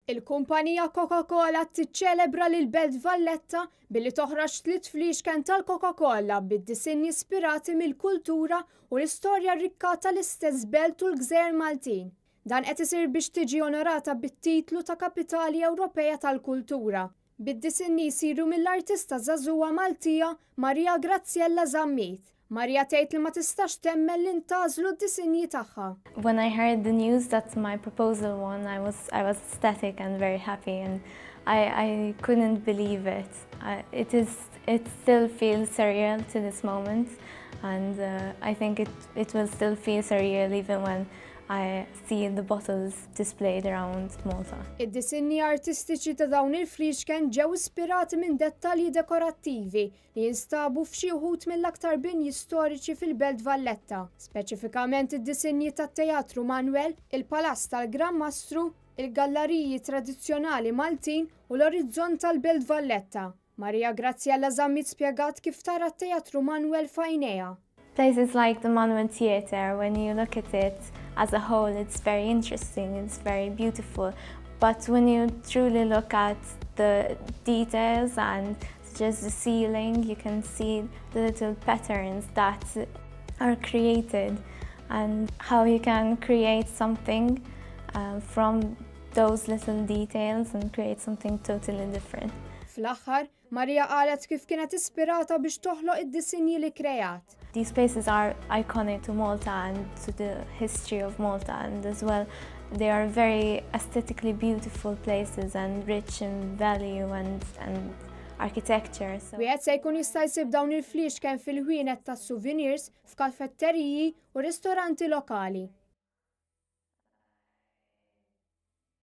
Il-kumpanija Coca-Cola tiċċelebra lil Belt Valletta billi toħroġ 3 fliexken tal-Coca-Cola bid-disinni ispirati mill-kultura u l-istorja rikka tal-istess belt u l-Gżejjer Maltin. Dan qed isir biex tiġi onorata bit-titlu ta' Kapitali Ewropea tal-Kultura. Bid-disinni jsiru mill-artista żagħżugħa Maltija Marija Graziella Zammit. Marija tgħid li ma tistax temmen li ntażlu d-disinji tagħha. When I heard the news that my proposal won, I was ecstatic and very happy, and I couldn't believe it. It still feels surreal to this moment, and I think it will still feel surreal even when I see the bottles displayed around Malta. Id-disinni artistiċi ta' dawn il-fliexken ġew ispirati minn dettalji dekorattivi li jinstabu f'xi wħud mill-aktar binji storiċi fil-Belt Valletta, speċifikament id-disinji tat-Teatru Manuel, il-Palazz tal-Gran Mastru, il-galleriji tradizzjonali Maltin u l-orizzont tal-Belt Valletta. Marija Graziella Zammit spjegat kif tara t-Teatru Manuel f'għajnejha. Places like the Manuel Theatre, when you look at it as a whole, it's very interesting, it's very beautiful. But when you truly look at the details and just the ceiling, you can see the little patterns that are created and how you can create something from those little details and create something totally different. Fl-aħħar, Marija qalet kif kienet ispirata biex toħloq id-disinji li krejat. These places are iconic to Malta and to the history of Malta, and as well they are very aesthetically beautiful places and rich in value and architecture. Wieħed se jkun jista' jsib dawn il-fliexken fil-ħwienet tas-souvenirs f'kafetteriji u ristoranti lokali.